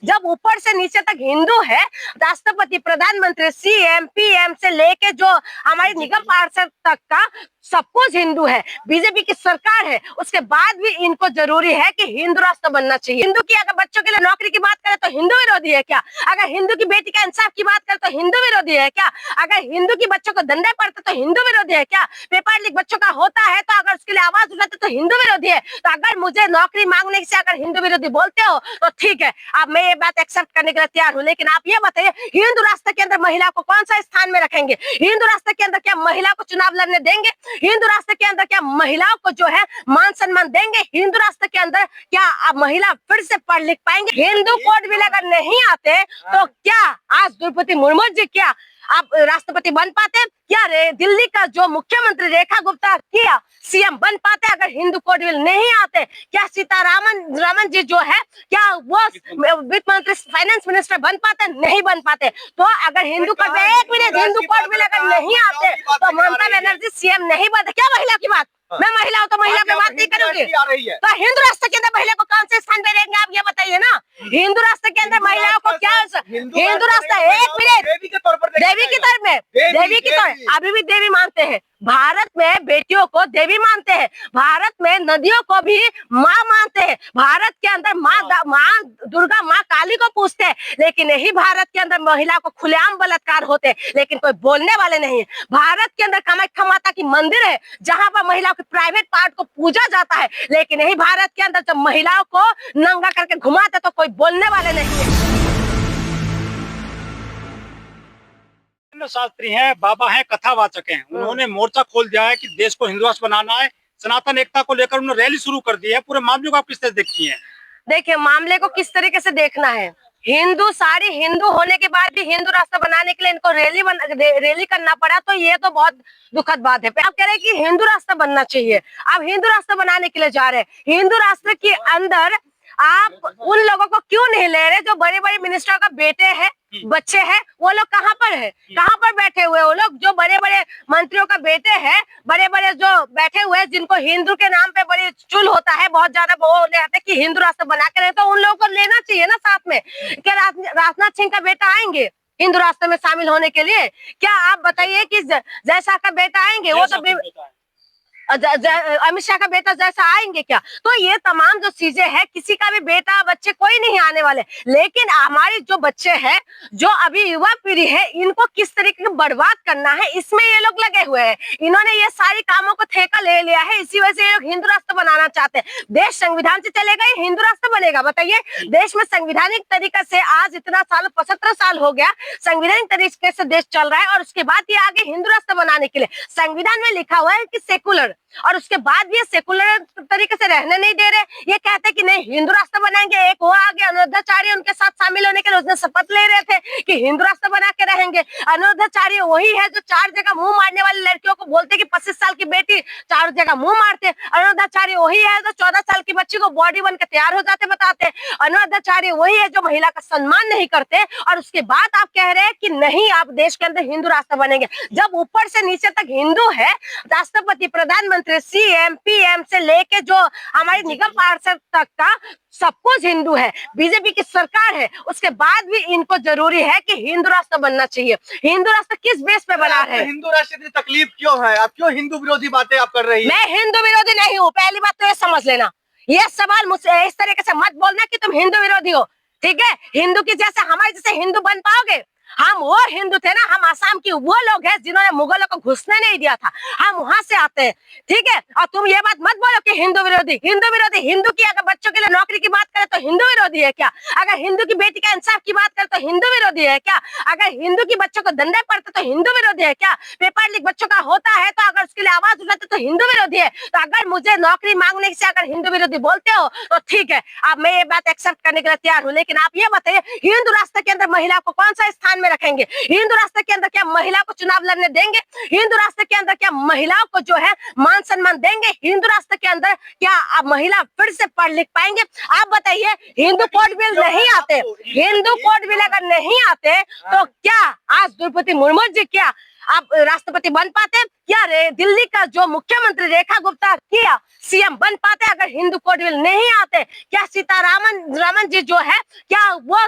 जब ऊपर से नीचे तक हिंदू है, राष्ट्रपति, प्रधानमंत्री, सीएम, पीएम से लेके जो हमारी निगम पार्षद तक का सब कुछ हिंदू है। बीजेपी की सरकार है, उसके बाद भी इनको जरूरी है कि हिंदू राष्ट्र बनना चाहिए। हिंदू की अगर बच्चों के लिए नौकरी की बात करें तो हिंदू विरोधी है क्या? अगर हिंदू की बेटी का इंसाफ की बात करें तो हिंदू विरोधी है क्या? अगर हिंदू की बच्चों को धंधे पड़ते तो हिंदू विरोधी है क्या? पेपर लीक बच्चों का होता है तो अगर उसके लिए आवाज उठाते तो हिंदू विरोधी है। तो अगर मुझे नौकरी मांगने से अगर हिंदू विरोधी बोलते हो तो ठीक है, अब मैं ये बात एक्सेप्ट करने के लिए तैयार हूँ। लेकिन आप ये बताइए, हिंदू राष्ट्र के अंदर महिला को कौन सा स्थान में रखेंगे? हिंदू राष्ट्र के अंदर क्या महिला को चुनाव लड़ने देंगे? हिंदू राष्ट्र के अंदर क्या महिलाओं को जो है मान सम्मान देंगे? हिंदू राष्ट्र के अंदर क्या महिला फिर से पढ़ लिख पाएंगे? हिंदू कोड बिल अगर नहीं आते तो क्या आज द्रौपदी मुर्मू जी क्या आप राष्ट्रपति बन पाते? क्या दिल्ली का जो मुख्यमंत्री रेखा गुप्ता क्या सीएम बन पाते अगर हिंदू कोड बिल नहीं आते? क्या सीतारामन जी जो है क्या वो वित्त मंत्री, फाइनेंस मिनिस्टर बन पाते? नहीं बन पाते। तो अगर हिंदू कोड बिल, एक मिनट, हिंदू कोड बिल अगर नहीं आते तो ममता बनर्जी सीएम नहीं बनते। क्या महिला की बात? मैं महिला हूँ तो महिला पे बात नहीं करूंगी। तो हिंदू राष्ट्र के अंदर महिला को कौन से स्थान पे देंगे आप ये बताइए ना। हिंदू राष्ट्र के अंदर महिलाओं को क्या, हिंदू राष्ट्र, एक मिनट, देवी के तौर में, देवी की तौर, अभी भी देवी मानते हैं। भारत में बेटियों को देवी मानते हैं, भारत में नदियों को भी माँ मानते हैं, भारत के अंदर माँ दुर्गा, माँ काली को पूछते हैं। लेकिन यही भारत के अंदर महिला को खुलेआम बलात्कार होते हैं, लेकिन कोई बोलने वाले नहीं है। भारत के अंदर कामाख्या माता की मंदिर है जहाँ पर महिलाओं के प्राइवेट पार्ट को पूजा जाता है, लेकिन यही भारत के अंदर जब महिलाओं को नंगा करके घुमाते तो कोई बोलने वाले नहीं है। शास्त्री हैं, बाबा हैं, कथावाचक हैं। उन्होंने मोर्चा खोल दिया है कि देश को हिंदू राष्ट्र बनाना है। सनातन एकता को लेकर उन्होंने रैली शुरू कर दी है। पूरे मामले को आप किस तरह देखती हैं? देखिए, मामले को किस तरीके से देखना है, सारी हिंदू होने के बाद भी हिंदू राष्ट्र बनाने के लिए इनको रैली करना पड़ा, तो ये तो बहुत दुखद बात है। आप कह रहे हैं कि हिंदू राष्ट्र बनना चाहिए, आप हिंदू राष्ट्र बनाने के लिए जा रहे हैं। हिंदू राष्ट्र के अंदर आप उन लोगों को क्यों नहीं ले रहे जो बड़े बड़े मिनिस्टर का बेटे हैं, बच्चे हैं? वो लोग कहाँ पर है, कहाँ पर बैठे हुए? वो लोग जो बड़े बड़े मंत्रियों का बेटे हैं, बड़े बड़े जो बैठे हुए हैं, जिनको हिंदू के नाम पे बड़ी चुल होता है, बहुत ज्यादा वो रहते कि हिंदू राष्ट्र बना के रहे, तो उन लोगों को लेना चाहिए ना साथ में। क्या राजनाथ सिंह का बेटा आएंगे हिंदू राष्ट्र में शामिल होने के लिए? क्या आप बताइए कि जयशाह का बेटा आएंगे? वो तो अमित शाह का बेटा जैसा आएंगे क्या? तो ये तमाम जो चीजें हैं, किसी का भी बेटा बच्चे कोई नहीं आने वाले। लेकिन हमारे जो बच्चे हैं, जो अभी युवा पीढ़ी है, इनको किस तरीके से बर्बाद करना है, इसमें ये लोग लगे हुए हैं। इन्होंने ये सारी कामों को ठेका ले लिया है, इसी वजह से ये लोग हिंदू राष्ट्र बनाना चाहते हैं। देश संविधान से चलेगा या हिंदू राष्ट्र बनेगा? बताइए। देश में संवैधानिक तरीके से आज इतना साल, 75 साल हो गया, संवैधानिक तरीके से देश चल रहा है, और उसके बाद ये आगे हिंदू राष्ट्र बनाने के लिए संविधान में लिखा हुआ है कि सेकुलर, और उसके बाद भी ये सेकुलर तरीके से रहने नहीं दे रहे। ये कहते कि नहीं हिंदू राष्ट्र बनाएंगे। एक वो आगे अनुराधाचार्य उनके साथ शामिल होने के लिए उसने शपथ ले रहे थे कि हिंदू राष्ट्र बना के रहेंगे। अनुराधाचार्य वही है जो 4 जगह मुंह मारने वाली लड़कियों को बोलते कि 25 साल की बेटी 4 जगह मुंह मारते। अनुराधाचार्य वही है जो 14 साल की बच्ची को बॉडी बन के तैयार हो जाते बताते। अनुराधाचार्य वही है जो महिला का सम्मान नहीं करते, और उसके बाद आप कह रहे हैं कि नहीं आप देश के अंदर हिंदू राष्ट्र बनेंगे। जब ऊपर से नीचे तक हिंदू है, राष्ट्रपति, प्रधानमंत्री, सीएम, पीएम से लेके जो हमारी निगम पार्षद तक का सब कुछ हिंदू है, बीजेपी की सरकार है, उसके बाद भी इनको जरूरी है कि हिंदू राष्ट्र बनना चाहिए। हिंदू राष्ट्र किस बेस पे बना है? हिंदू राष्ट्र की तकलीफ क्यों है? आप क्यों हिंदू विरोधी बातें आप कर रही हैं? मैं हिंदू विरोधी नहीं हूँ, पहली बात तो ये समझ लेना। ये सवाल मुझसे इस तरीके से मत बोलना कि तुम हिंदू विरोधी हो, ठीक है? हिंदू की जैसे हमारे जैसे हिंदू बन पाओगे? हम वो हिंदू थे ना, हम आसाम की वो लोग हैं जिन्होंने मुगलों को घुसने नहीं दिया था, हम वहां से आते हैं, ठीक है? और तुम ये बात मत बोलो कि हिंदू विरोधी। हिंदू की अगर बच्चों के लिए नौकरी की बात करें तो हिंदू विरोधी है क्या? अगर हिंदू की बेटी का इंसाफ की बात करें तो हिंदू विरोधी है क्या? अगर हिंदू की बच्चों को धंधे पड़ते तो हिंदू विरोधी है क्या? पेपर लीक बच्चों का होता है तो अगर उसके लिए आवाज उठाते तो हिंदू विरोधी है। तो अगर मुझे नौकरी मांगने से अगर हिंदू विरोधी बोलते हो तो ठीक है, अब मैं ये बात एक्सेप्ट करने के लिए तैयार हूँ। लेकिन आप ये बताइए, हिंदू राष्ट्र के अंदर महिला को कौन सा स्थान में रखेंगे? हिंदू राष्ट्र के अंदर क्या महिला को चुनाव लड़ने देंगे? हिंदू राष्ट्र के अंदर क्या महिलाओं को जो है मान सम्मान देंगे? हिंदू राष्ट्र के अंदर क्या महिला फिर से पढ़ लिख पाएंगे? आप बताइए। हिंदू कोड बिल नहीं आते, हिंदू कोड बिल अगर नहीं आते तो क्या आज द्रौपदी मुर्मू जी क्या आप राष्ट्रपति बन पाते? क्या दिल्ली का जो मुख्यमंत्री रेखा गुप्ता किया सीएम बन पाते अगर हिंदू कोड बिल नहीं आते? क्या सीतारामन जी जो है क्या वो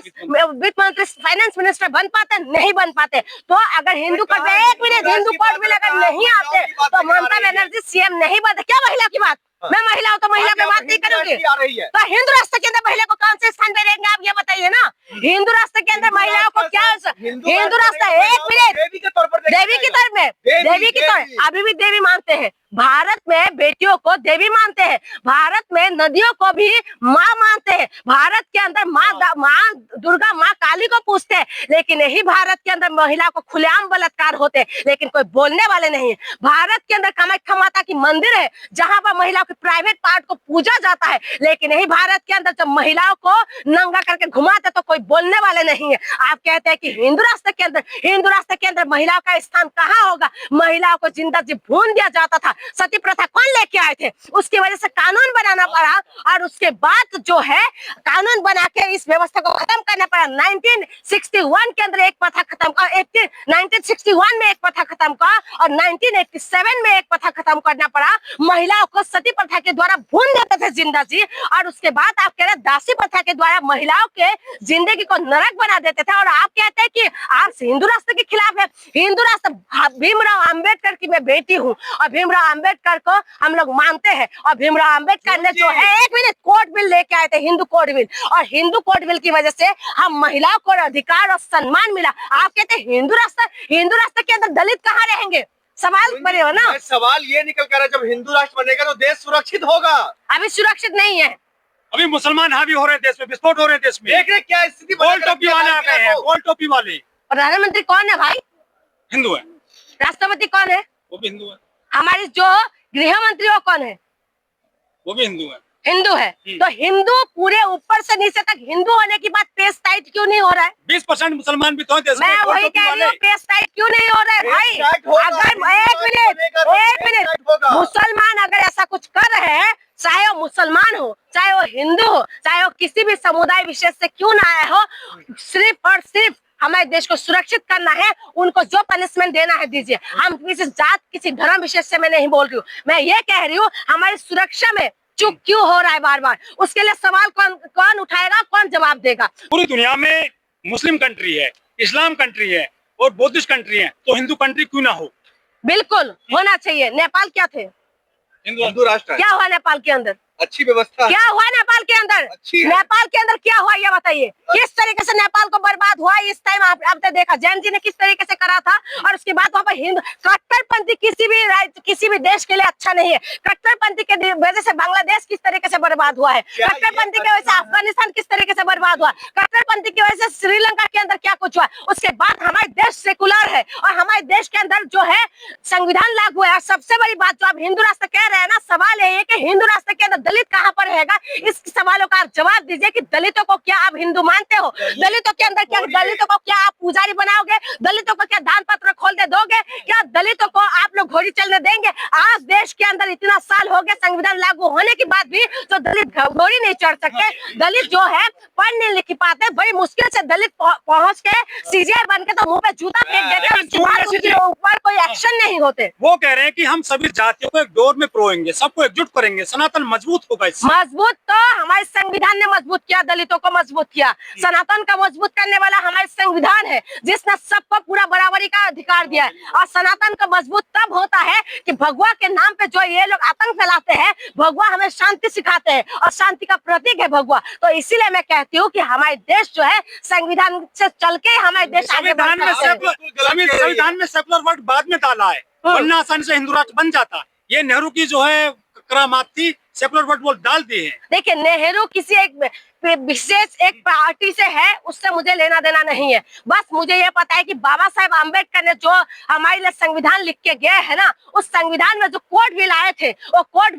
वित्त मंत्री फाइनेंस मिनिस्टर बन पाते? नहीं बन पाते। तो अगर हिंदू कोड बिल, एक मिनट, हिंदू कोड बिल अगर नहीं आते तो ममता बनर्जी सीएम नहीं बनते। क्या महिला की बात? मैं महिला हूँ तो महिला पे बात नहीं करूंगी। तो हिंदू राष्ट्र के अंदर महिला को कौन से स्थान पे रहेंगे आप ये बताइए ना। हिंदू राष्ट्र के अंदर महिलाओं को क्या, हिंदू राष्ट्र, एक मिनट, देवी के तौर में, देवी की तौर, अभी भी देवी मानते हैं। भारत में बेटियों को देवी मानते हैं, भारत में नदियों को भी माँ मानते हैं, भारत के अंदर माँ दुर्गा, माँ काली को पूछते हैं, लेकिन यही भारत के अंदर महिला को खुलेआम बलात्कार होते हैं, लेकिन कोई बोलने वाले नहीं है। भारत के अंदर कामाख्या माता की मंदिर है जहां पर महिलाओं के प्राइवेट पार्ट को पूजा जाता है, लेकिन यही भारत के अंदर जब महिलाओं को नंगा करके घुमाते तो कोई बोलने वाले नहीं है। आप कहते हैं कि हिंदू राष्ट्र के अंदर महिलाओं का स्थान कहाँ होगा? महिलाओं को जिंदा जी भून दिया जाता था। सती प्रथा कौन लेके आए थे? उसकी वजह से कानून बनाना पड़ा और उसके बाद जो है कानून बना के इस व्यवस्था को खत्म करना पड़ा। 1961 के अंदर एक प्रथा खत्म कर, 1961 में एक प्रथा खत्म कर और 1987 में एक प्रथा खत्म करना पड़ा। महिलाओं को सती प्रथा के द्वारा भून देते थे जिंदा जी, और उसके बाद आप कह रहे दासी प्रथा के द्वारा महिलाओं के जिंदगी को नरक बना देते थे। और आप कहते हैं कि आप हिंदू राष्ट्र के खिलाफ है। हिंदू राष्ट्र भीमराव अंबेडकर की मैं बेटी हूँ और भीमराव अंबेडकर को हम लोग मानते हैं, और भीमराव अंबेडकर ने जो है, एक मिनट, कोड बिल लेके आए थे, हिंदू कोड बिल, और हिंदू कोड बिल की वजह से हम महिलाओं को अधिकार और सम्मान मिला। आप कहते हैं हिंदू राष्ट्र के अंदर दलित कहाँ रहेंगे? सवाल बने हो ना। सवाल ये निकल कर जब हिंदू राष्ट्र बनेगा तो देश सुरक्षित होगा। अभी सुरक्षित नहीं है, अभी मुसलमान हावी हो रहे हैं देश में, विस्फोट हो रहे हैं देश में। देख रहे क्या स्थिति, गोल टोपी वाले आ गए हैं, गोल टोपी वाले। प्रधानमंत्री कौन है भाई? हिंदू है। राष्ट्रपति कौन है? वो भी हिंदू है। हमारी जो गृह मंत्री वो कौन है? वो भी हिंदू है। हिंदू है। तो हिंदू पूरे ऊपर से नीचे तक हिंदू होने की बात पेश टाइट क्यों नहीं हो रहा है? 20% मुसलमान भी तो हैं देश में। मैं वही कह रही हूँ, पेश टाइट क्यों नहीं हो रहा है भाई? अगर एक मिनट, मुसलमान अगर ऐसा कुछ कर रहे हैं, चाहे वो मुसलमान हो, चाहे वो हिंदू हो, चाहे वो किसी भी समुदाय विशेष से क्यों ना आए हो, सिर्फ और सिर्फ हमारे देश को सुरक्षित करना है, उनको जो पनिशमेंट देना है दीजिए। हम किसी जात, किसी धर्म विशेष से मैं नहीं बोल रही हूँ, मैं ये कह रही हूँ हमारी सुरक्षा में चूक क्यों हो रहा है बार बार? उसके लिए सवाल कौन उठाएगा, कौन जवाब देगा? पूरी दुनिया में मुस्लिम कंट्री है, इस्लाम कंट्री है और बौद्धिस्ट कंट्री है, तो हिंदू कंट्री क्यों ना हो? बिल्कुल होना चाहिए। नेपाल क्या थे? हिंदू राष्ट्र है। क्या हुआ नेपाल के अंदर? अच्छी व्यवस्था। क्या हुआ नेपाल के अंदर? नेपाल के अंदर क्या हुआ ये बताइए। किस तरीके से नेपाल को बर्बाद हुआ इस टाइम आपने देखा। जैन जी ने किस तरीके से करा था, और उसके बाद वहाँ पर हिंदू कट्टरपंथी किसी भी देश के लिए अच्छा नहीं है। कट्टरपंथी के वजह से बांग्लादेश किस तरीके से बर्बाद हुआ है, कट्टरपंथी की वजह से अफगानिस्तान किस तरीके से बर्बाद हुआ, कट्टरपंथी की वजह से श्रीलंका के अंदर क्या कुछ हुआ। उसके बाद हमारे देश सेकुलर है और हमारे देश के अंदर जो है संविधान लागू है। सबसे बड़ी बात जो आप हिंदू राष्ट्र कह रहे हैं ना, सवाल है कि हिंदू राष्ट्र के अंदर दलित कहाँ पर रहेगा? इस सवालों का आप जवाब दीजिए कि दलितों को क्या आप हिंदू मानते हो? दलितों के अंदर क्या, दलितों को क्या आप पुजारी बनाओगे? दलितों को क्या दान पत्र खोलने दोगे? क्या दलितों को आप लोग घोड़ी चलने देंगे? आज देश के अंदर इतना साल हो गए संविधान लागू होने के बाद भी तो दलित घोड़ी नहीं चढ़ सकते। दलित जो है पढ़ नहीं लिख पाते, बड़ी मुश्किल से दलित पहुंच के सीजीआई बन के तो मुंह पे जूता फेंक देते, उसके बाद उनके ऊपर कोई एक्शन नहीं होते। वो कह रहे हैं कि हम सभी जातियों को एक डोर में पिरोएंगे, सबको एकजुट करेंगे, सनातन मजबूत होगा। मजबूत तो हमारे संविधान ने मजबूत किया, दलितों को मजबूत किया। सनातन का मजबूत करने वाला हमारे संविधान है जिसने सबको पूरा बराबरी का अधिकार दिया है। और सनातन का मजबूत तब होता है कि भगवा के नाम पे जो ये लोग आतंक फैलाते हैं, भगवा हमें शांति सिखाते हैं और शांति का प्रतीक है भगवा। तो इसीलिए मैं कहती हूँ कि हमारे देश जो है संविधान से चल के हमारे देश आगे संविधान में सेकुलर वर्ड बाद में डाला है, वरना आसानी से हिंदू राष्ट्र बन जाता। ये नेहरू की जो है करामात थी, सेकुलर वर्ड वो डाल दिए हैं। देखिए, नेहरू किसी एक विशेष एक पार्टी से है, उससे मुझे लेना देना नहीं है। बस मुझे ये पता है कि बाबा साहेब आम्बेडकर ने जो हमारे लिए संविधान लिख के गए हैं ना, उस संविधान में जो कोड बिल आए थे, वो कोड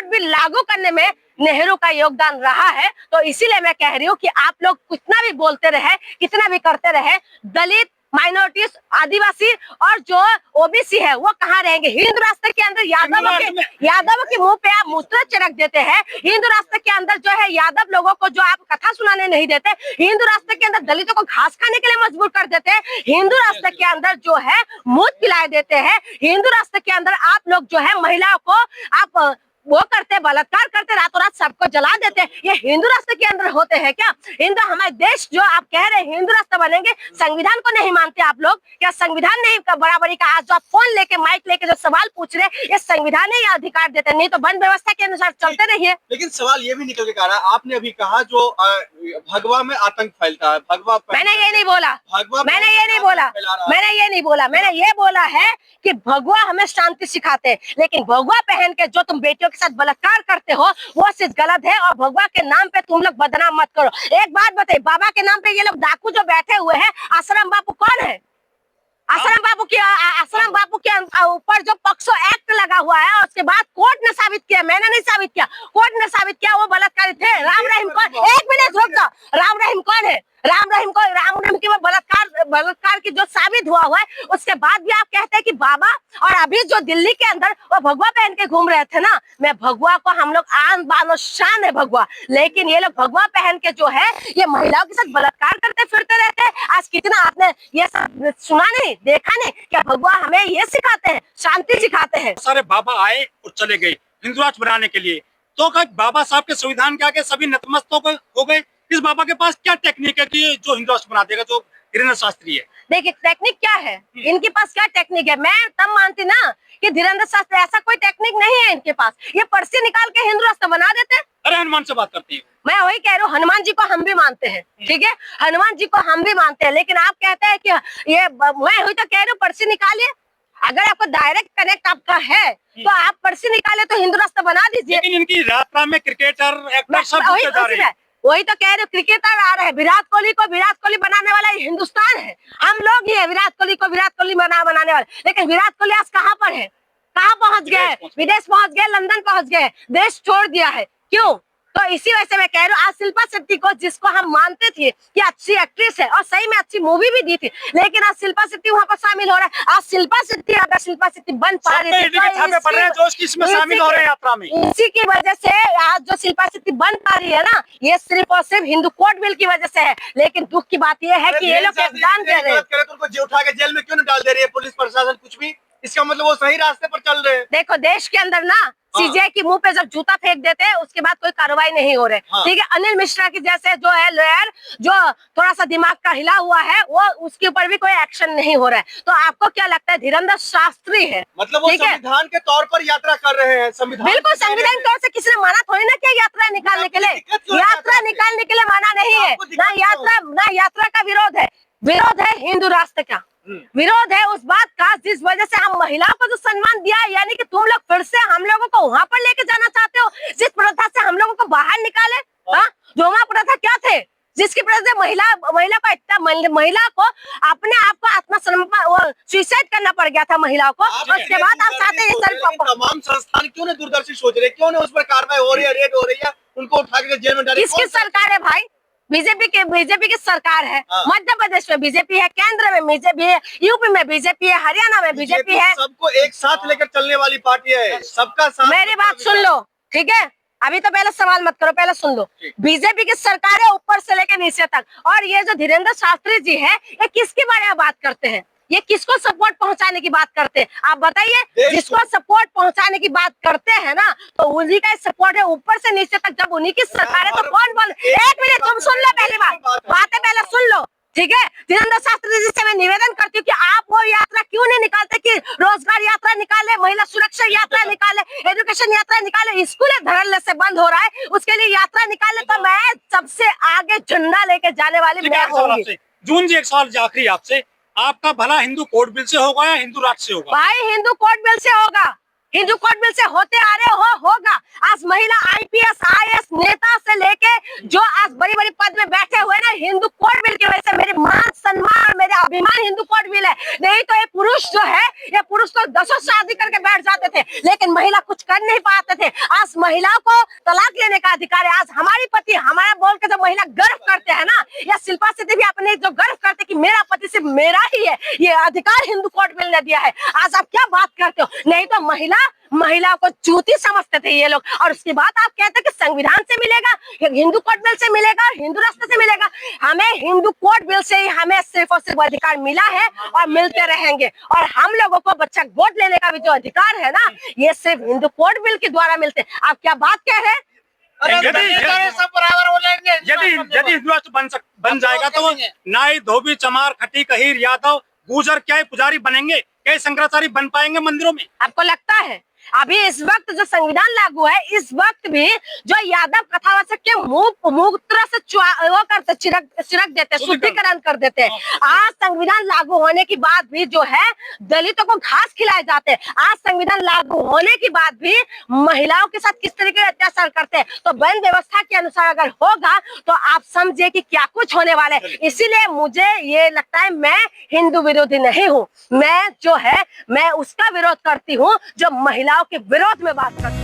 बिल लागू करने में नेहरू का योगदान रहा है। तो इसीलिए मैं कह रही हूँ कि आप लोग कितना भी बोलते रहे, कितना भी करते रहे, दलित माइनॉरिटीज, आदिवासी और जो ओबीसी है वो कहाँ रहेंगे? हिंदू राष्ट्र के अंदर यादवों के मुंह पे आप मूत्र छिड़क देते हैं। हिंदू राष्ट्र के अंदर जो है यादव लोगों को जो आप कथा सुनाने नहीं देते, हिंदू राष्ट्र के अंदर दलितों को घास खाने के लिए मजबूर कर देते हैं, हिंदू राष्ट्र के अंदर जो है मूत पिला देते हैं, हिंदू राष्ट्र के अंदर आप लोग जो है महिलाओं को आप वो करते, बलात्कार करते, रातों रात सबको जला देते। ये हिंदू राष्ट्र के अंदर होते हैं क्या? हिंदू हमारे देश जो आप कह रहे हैं हिंदू राष्ट्र बनेंगे, संविधान को नहीं मानते आप लोग क्या? संविधान नहीं का बराबरी का आज जो आप फोन लेके माइक लेके जो सवाल पूछ रहे हैं, ये संविधान ने ये अधिकार देते, नहीं तो वन व्यवस्था के अनुसार चलते रहिए। लेकिन सवाल ये भी निकल के आ रहा है, आपने अभी कहा जो भगवा में आतंक फैलता है, भगवा मैंने ये नहीं बोला, भगवा मैंने ये नहीं बोला, मैंने ये नहीं बोला, मैंने ये बोला है कि भगवा हमें शांति सिखाते हैं, लेकिन भगवा पहन के जो तुम बेटियों के साथ बलात्कार करते हो वो चीज गलत है। और भगवा के नाम पे तुम लोग बदनाम मत करो। एक बात बताइए, बाबा के नाम पे ये लोग डाकू जो बैठे हुए हैं, आश्रम बापू कौन है? आश्रम बापू के ऊपर जो पॉक्सो एक्ट लगा हुआ है और उसके बाद कोर्ट ने साबित किया, मैंने नहीं साबित किया, कोर्ट ने साबित किया वो बलात्कारी थे। राम रहीम कौन? एक मिनट रुक जाओ, राम रहीम कौन है? राम रहीम की वो बलात्कार की जो साबित हुआ है, उसके बाद भी आप कहते हैं कि बाबा, और अभी जो दिल्ली के अंदर वो भगवा पहन के घूम रहे थे ना, मैं भगवा को हम लोग आन बानो शान है भगवा, लेकिन ये लोग भगवा पहन के जो है ये महिलाओं के साथ बलात्कार करते फिरते रहते हैं। आज कितना आपने ये सब सुना नहीं, देखा नहीं क्या? भगवा हमें ये सिखाते हैं, शांति सिखाते हैं। सारे बाबा आए और चले गए हिंदू राष्ट्र बनाने के लिए, तो बाबा साहब के संविधान के आगे सभी नतमस्तक हो गए। इस बाबा के पास क्या टेक्निक है कि जो हिंदू राष्ट्र बना देगा, जो धीरेन्द्र शास्त्री है? देखिए टेक्निक क्या है, इनके पास क्या टेक्निक है? मैं तब मानती ना कि धीरेन्द्र शास्त्री, ऐसा कोई टेक्निक नहीं है इनके पास, ये पर्ची निकाल के हिंदू राष्ट्र बना देते हैं। अरे हनुमान से बात करती है, मैं वही कह रही हूँ, हनुमान जी को हम भी मानते हैं, ठीक है, हनुमान जी को हम भी मानते हैं, लेकिन आप कहते हैं कि ये, मैं वही तो कह रही हूँ, पर्ची निकालिए। अगर आपको डायरेक्ट कनेक्ट आपका है तो आप पर्ची निकाले तो हिंदू राष्ट्र बना दीजिए। लेकिन इनकी यात्रा में क्रिकेटर, एक्टर सब जुड़ते जा रहे हैं। वही तो कह रहे हो, क्रिकेटर आ रहे हैं, विराट कोहली बनाने वाला हिंदुस्तान है, हम लोग ही है विराट कोहली बनाने वाले। लेकिन विराट कोहली आज कहाँ पर है? कहाँ पहुंच गए? विदेश पहुंच गए, लंदन पहुंच गए, देश छोड़ दिया है। क्यों? तो इसी वजह से मैं कह रही हूँ, आज शिल्पा शेट्टी को, जिसको हम मानते थे कि अच्छी एक्ट्रेस है और सही में अच्छी मूवी भी दी थी, लेकिन आज शिल्पा शेट्टी वहाँ पर शामिल हो रहा है। आज शिल्पा शेट्टी अगर शिल्पा शेट्टी बन पा रही है, शामिल हो रहे हैं यात्रा में, इसी की वजह से आज जो शिल्पा शेट्टी बन पा रही है ना, ये सिर्फ और सिर्फ हिंदू कोड बिल की वजह से है। लेकिन दुख की बात यह है कि ये लोग योगदान दे रहे हैं, तो उनको उठा के जेल में क्यों नहीं डाल दे रही है पुलिस प्रशासन कुछ भी? इसका मतलब वो सही रास्ते पर चल रहे हैं। देखो देश के अंदर ना सीजीआई की मुंह पे जब जूता फेंक देते हैं उसके बाद कोई कार्रवाई नहीं हो रहे, ठीक है। अनिल मिश्रा की जैसे जो है लॉयर, जो थोड़ा सा दिमाग का हिला हुआ है, वो उसके ऊपर भी कोई एक्शन नहीं हो रहा है। तो आपको क्या लगता है धीरेन्द्र शास्त्री है, मतलब वो संविधान के तौर पर यात्रा कर रहे हैं? संविधान बिल्कुल संविधान के तौर से किसी ने माना थोड़ी ना क्या यात्रा निकालने के लिए, यात्रा निकालने के लिए माना नहीं है ना यात्रा का विरोध है हिंदू राष्ट्र का विरोध है उस बात का जिस वजह से हम महिलाओं को जो सम्मान दिया, यानी कि तुम लोग फिर से हम लोगों को वहां पर लेके जाना चाहते हो जिस प्रथा से हम लोगों को बाहर निकाले। जो वहाँ प्रथा क्या थे जिसकी वजह से महिला को अपने आप को आत्मसमर्पण सुसाइड करना पड़ गया था महिलाओं को। उसके बाद आप चाहते हैं तमाम संस्थान क्यों नहीं दूरदर्शी सोच रहे, क्यों नहीं उस पर कार्रवाई हो रही है, रेड हो रही है, उनको उठा के जेल में डाले? किसकी सरकार है भाई? बीजेपी की सरकार है। मध्य प्रदेश में बीजेपी है, केंद्र में बीजेपी है, यूपी में बीजेपी है, हरियाणा में बीजेपी है। सबको एक साथ लेकर चलने वाली पार्टी है, सबका साथ। मेरी बात सुन लो, ठीक है, अभी तो पहले सवाल मत करो, पहले सुन लो। बीजेपी की सरकार है ऊपर से लेकर नीचे तक, और ये जो धीरेन्द्र शास्त्री जी है ये किसके बारे में बात करते हैं? ये किसको सपोर्ट पहुंचाने की बात करते हैं? आप बताइए। जिसको सपोर्ट पहुंचाने की बात करते हैं ना, तो उन्हीं का सपोर्ट है ऊपर से नीचे तक। जब उन्हीं की सरकार है तो कौन बोल? एक मिनट तुम सुन लो, पहली बातें पहले सुन लो, ठीक है। धीरेन्द्र शास्त्री जी से मैं निवेदन करती हूँ कि आप वो यात्रा क्यों नहीं निकालते कि रोजगार यात्रा निकाले, महिला सुरक्षा यात्रा निकाले, एजुकेशन यात्रा निकाले, स्कूल धड़ल्ले से बंद हो रहा है उसके लिए यात्रा निकाले, तो मैं सबसे आगे झंडा लेके जाने वाली मैं होंगी। जून जी एक सवाल आखिरी आपसे, आपका भला हिंदू कोड बिल से होगा या हिंदू राष्ट्र से होगा? भाई हिंदू कोड बिल से होगा, हिंदू कोड बिल से होते आ रहे होगा। आज महिला आईपीएस आईएएस नेता से लेके जो आज बड़ी बड़ी पद में बैठे हुए ना, हिंदू कोड बिल की वजह से मेरे मान सम्मान मेरे अभिमान हिंदू कोड बिल है। नहीं तो ये पुरुष जो है, ये पुरुष तो 10 शादी करके बैठ जाते थे, लेकिन महिला कुछ कर नहीं पाते थे। आज महिलाओं को तलाक लेने का अधिकार है। आज हमारी पति हमारा बोल के जो महिला गर्व करते हैं ना, या शिल्पा शेट्टी भी अपने जो गर्व करते कि मेरा पति सिर्फ मेरा ही है, ये अधिकार हिंदू कोड बिल ने दिया है। आज आप क्या बात करते हो? नहीं तो महिला को चूती समझते थे ये लोग, और उसके बाद आप कहते हैं कि संविधान से मिलेगा, हिंदू कोड बिल से मिलेगा, हिंदू रास्ते से मिलेगा। हमें हिंदू कोड बिल से ही हमें सिर्फ और सिर्फ अधिकार मिला है और मिलते रहेंगे। और हम लोगों को बच्चा वोट लेने का भी जो अधिकार है ना, ये सिर्फ हिंदू कोड बिल के द्वारा मिलते हैं। आप क्या बात कह रहे हैं? सब बराबर हो जाएंगे। यदि हिंदू राष्ट्र बन जाएगा तो नाई, धोबी, चमार, खटी, कहीर, यादव, गुर्जर क्या पुजारी बनेंगे? क्या शंकराचार्य बन पाएंगे मंदिरों में? आपको लगता है अभी इस वक्त जो संविधान लागू है, इस वक्त भी जो यादव कथावाचक के मूत्र से वो करते छिड़क देते, शुद्धिकरण कर देते हैं। आज संविधान लागू होने के बाद भी जो है दलितों को घास खिलाए जाते हैं। आज संविधान लागू होने के बाद भी महिलाओं के साथ किस तरीके से अत्याचार करते हैं। तो वन व्यवस्था के अनुसार अगर होगा तो आप समझिए कि क्या कुछ होने वाला है। इसीलिए मुझे ये लगता है मैं हिंदू विरोधी नहीं हूँ, मैं जो है मैं उसका विरोध करती हूँ जो महिलाओं के विरोध में बात करती है।